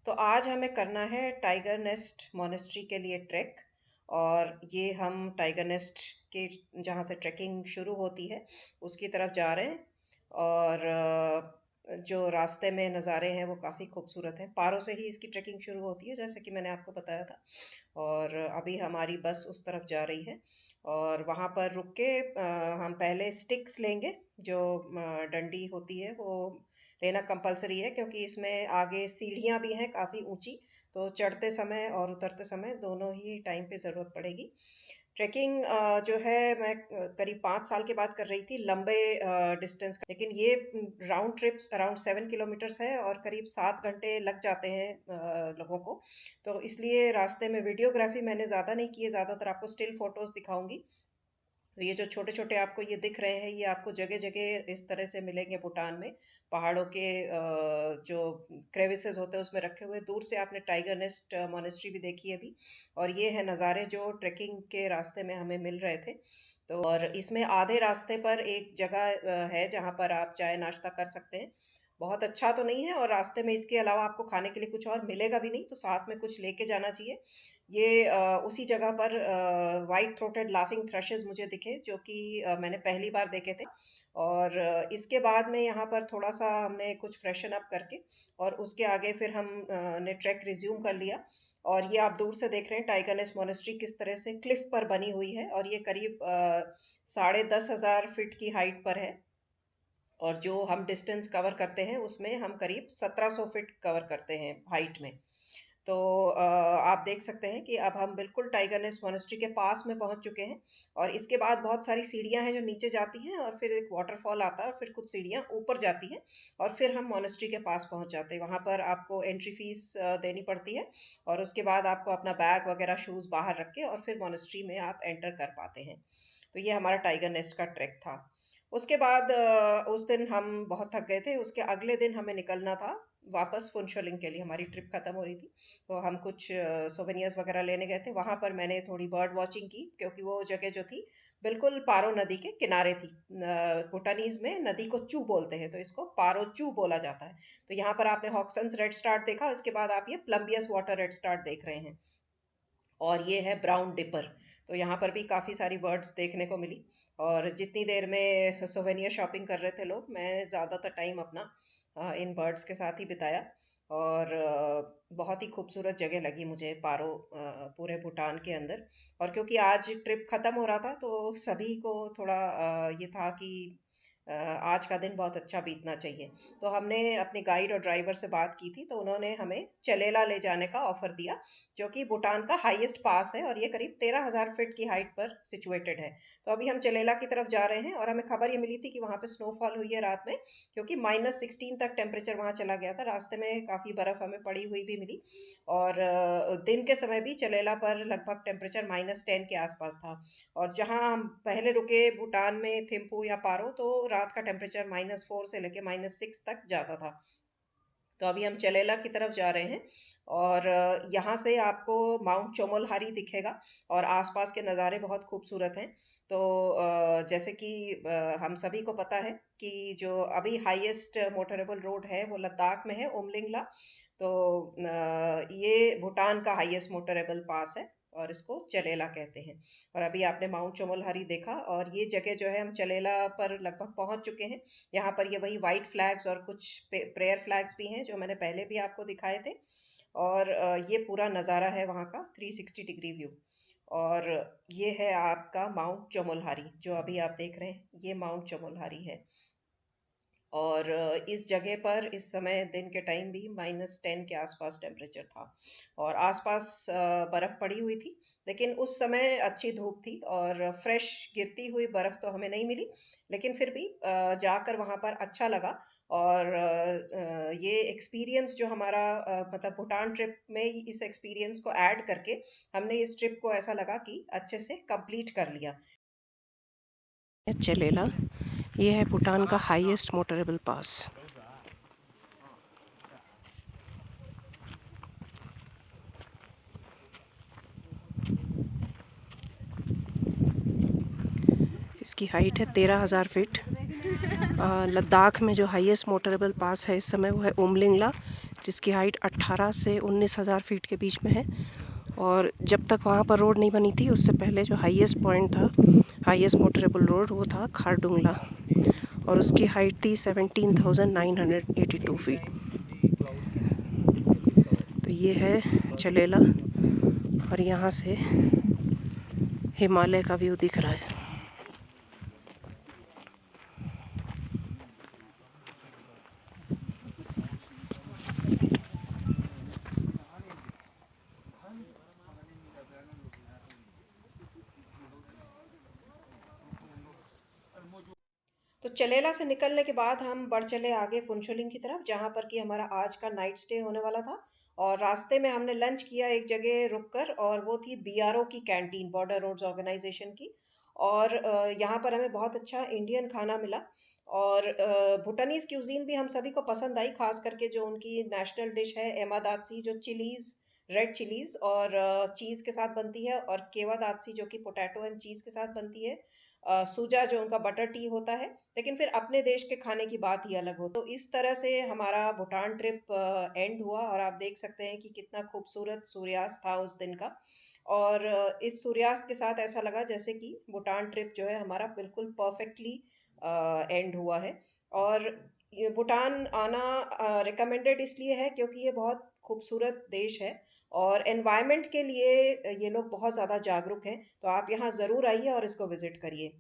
तो आज हमें करना है टाइगर नेस्ट मोनेस्ट्री के लिए ट्रैक। और ये हम टाइगर नेस्ट के जहाँ से ट्रैकिंग शुरू होती है उसकी तरफ जा रहे हैं। और जो रास्ते में नज़ारे हैं वो काफ़ी खूबसूरत हैं। पारो से ही इसकी ट्रैकिंग शुरू होती है जैसे कि मैंने आपको बताया था। और अभी हमारी बस उस तरफ जा रही है और वहाँ पर रुक के हम पहले स्टिक्स लेंगे। जो डंडी होती है वो लेना कंपलसरी है क्योंकि इसमें आगे सीढ़ियाँ भी हैं काफ़ी ऊंची। तो चढ़ते समय और उतरते समय दोनों ही टाइम पे ज़रूरत पड़ेगी। ट्रैकिंग जो है मैं करीब 5 साल के बाद कर रही थी लंबे डिस्टेंस का, लेकिन ये राउंड ट्रिप्स अराउंड 7 किलोमीटर्स है और करीब 7 घंटे लग जाते हैं लोगों को। तो इसलिए रास्ते में वीडियोग्राफी मैंने ज़्यादा नहीं की है, ज़्यादातर आपको स्टिल फोटोज़ दिखाऊंगी। तो ये जो छोटे छोटे आपको ये दिख रहे हैं ये आपको जगह जगह इस तरह से मिलेंगे भूटान में। पहाड़ों के जो क्रेविसेस होते हैं उसमें रखे हुए। दूर से आपने टाइगर नेस्ट मोनेस्ट्री भी देखी है अभी। और ये है नज़ारे जो ट्रैकिंग के रास्ते में हमें मिल रहे थे। तो और इसमें आधे रास्ते पर एक जगह है जहाँ पर आप चाय नाश्ता कर सकते हैं। बहुत अच्छा तो नहीं है और रास्ते में इसके अलावा आपको खाने के लिए कुछ और मिलेगा भी नहीं, तो साथ में कुछ लेके जाना चाहिए। ये उसी जगह पर वाइट थ्रोटेड लाफिंग थ्रशेस मुझे दिखे जो कि मैंने पहली बार देखे थे। और इसके बाद में यहाँ पर थोड़ा सा हमने कुछ फ्रेशन अप करके और उसके आगे फिर हम ने ट्रैक रिज्यूम कर लिया। और ये आप दूर से देख रहे हैं टाइगर नेस्ट मोनेस्ट्री किस तरह से क्लिफ पर बनी हुई है और ये करीब 10,500 फीट की हाइट पर है। और जो हम डिस्टेंस कवर करते हैं उसमें हम करीब 1700 फीट कवर करते हैं हाइट में। तो आप देख सकते हैं कि अब हम बिल्कुल टाइगर नेस्ट मोनेस्ट्री के पास में पहुंच चुके हैं। और इसके बाद बहुत सारी सीढ़ियां हैं जो नीचे जाती हैं और फिर एक वाटरफॉल आता है और फिर कुछ सीढ़ियां ऊपर जाती हैं। और फिर हम मोनेस्ट्री के पास पहुंच जाते हैं। वहां पर आपको एंट्री फीस देनी पड़ती है और उसके बाद आपको अपना बैग वगैरह शूज़ बाहर रख के और फिर मोनेस्ट्री में आप एंटर कर पाते हैं। तो ये हमारा टाइगर नेस्ट का ट्रैक था। उसके बाद उस दिन हम बहुत थक गए थे। उसके अगले दिन हमें निकलना था वापस फुनशोलिंग के लिए, हमारी ट्रिप खत्म हो रही थी। तो हम कुछ सोवेनियर्स वगैरह लेने गए थे। वहाँ पर मैंने थोड़ी बर्ड वॉचिंग की क्योंकि वो जगह जो थी बिल्कुल पारो नदी के किनारे थी। भूटानीज में नदी को चू बोलते हैं तो इसको पारो चू बोला जाता है। तो यहाँ पर आपने हॉक्सन्स रेड स्टार्ट देखा, उसके बाद आप ये प्लम्बियस वाटर रेड स्टार्ट देख रहे हैं। और ये है ब्राउन डिपर। तो यहाँ पर भी काफ़ी सारी बर्ड्स देखने को मिली। और जितनी देर में सोवेनियर शॉपिंग कर रहे थे लोग, मैं ज़्यादातर टाइम अपना इन बर्ड्स के साथ ही बिताया। और बहुत ही खूबसूरत जगह लगी मुझे पारो पूरे भूटान के अंदर। और क्योंकि आज ट्रिप ख़त्म हो रहा था तो सभी को थोड़ा ये था कि आज का दिन बहुत अच्छा बीतना चाहिए। तो हमने अपने गाइड और ड्राइवर से बात की थी तो उन्होंने हमें चलेला ले जाने का ऑफ़र दिया, जो कि भूटान का हाईएस्ट पास है और ये करीब 13,000 फीट की हाइट पर सिचुएटेड है। तो अभी हम चलेला की तरफ जा रहे हैं और हमें खबर ये मिली थी कि वहाँ पे स्नोफॉल हुई है रात में, क्योंकि -16 तक टेम्परेचर वहाँ चला गया था। रास्ते में काफ़ी बर्फ़ हमें पड़ी हुई भी मिली। और दिन के समय भी चलेला पर लगभग टेम्परेचर -10 के आसपास था। और जहाँ हम पहले रुके भूटान में थिम्पू या पारो, तो रात का टेम्परेचर -4 से लेके -6 तक जाता था। तो अभी हम चलेला की तरफ जा रहे हैं। और यहाँ से आपको माउंट चोमोलहारी दिखेगा और आसपास के नज़ारे बहुत खूबसूरत हैं। तो जैसे कि हम सभी को पता है कि जो अभी हाईएस्ट मोटरेबल रोड है वो लद्दाख में है, उमलिंगला। तो ये भूटान का हाईएस्ट मोटरेबल पास है और इसको चलेला कहते हैं। और अभी आपने माउंट चोमोलहारी देखा और ये जगह जो है हम चलेला पर लगभग पहुंच चुके हैं। यहाँ पर ये वही वाइट फ्लैग्स और कुछ प्रेयर फ्लैग्स भी हैं जो मैंने पहले भी आपको दिखाए थे। और ये पूरा नज़ारा है वहाँ का 360 डिग्री व्यू। और ये है आपका माउंट चोमोलहारी जो अभी आप देख रहे हैं, ये माउंट चोमोलहारी है। और इस जगह पर इस समय दिन के टाइम भी -10 के आसपास टेम्परेचर था। और आसपास बर्फ़ पड़ी हुई थी, लेकिन उस समय अच्छी धूप थी और फ्रेश गिरती हुई बर्फ़ तो हमें नहीं मिली। लेकिन फिर भी जाकर वहाँ पर अच्छा लगा। और ये एक्सपीरियंस जो हमारा मतलब भूटान ट्रिप में इस एक्सपीरियंस को ऐड करके हमने इस ट्रिप को ऐसा लगा कि अच्छे से कंप्लीट कर लिया। चलेला, ये है भूटान का हाईएस्ट मोटरेबल पास। इसकी हाइट है 13,000 फीट। लद्दाख में जो हाईएस्ट मोटरेबल पास है इस समय वो है उमलिंगला, जिसकी हाइट 18 से 19,000 फीट के बीच में है। और जब तक वहाँ पर रोड नहीं बनी थी उससे पहले जो हाईएस्ट पॉइंट था, हाईएस्ट मोटरेबल रोड, वो था खारडुंगला और उसकी हाइट थी 17,982 फीट। तो ये है चलेला और यहाँ से हिमालय का व्यू दिख रहा है। तो चलेला से निकलने के बाद हम बढ़ चले आगे फुनचुलिंग की तरफ, जहाँ पर कि हमारा आज का नाइट स्टे होने वाला था। और रास्ते में हमने लंच किया एक जगह रुककर, और वो थी बीआरओ की कैंटीन, बॉर्डर रोड्स ऑर्गेनाइजेशन की। और यहाँ पर हमें बहुत अच्छा इंडियन खाना मिला। और भूटानीज क्यूजीन भी हम सभी को पसंद आई, खास करके जो उनकी नेशनल डिश है एमादात्सी, जो चिलीज, रेड चिलीज और चीज़ के साथ बनती है, और केवादात्सी जो कि पोटैटो एंड चीज़ के साथ बनती है। सूजा जो उनका बटर टी होता है। लेकिन फिर अपने देश के खाने की बात ही अलग हो। तो इस तरह से हमारा भूटान ट्रिप एंड हुआ, और आप देख सकते हैं कि कितना खूबसूरत सूर्यास्त था उस दिन का। और इस सूर्यास्त के साथ ऐसा लगा जैसे कि भूटान ट्रिप जो है हमारा बिल्कुल परफेक्टली एंड हुआ है। और ये भूटान आना रिकमेंडेड इसलिए है क्योंकि ये बहुत खूबसूरत देश है, और एनवायरनमेंट के लिए ये लोग बहुत ज़्यादा जागरूक हैं। तो आप यहाँ ज़रूर आइए और इसको विज़िट करिए।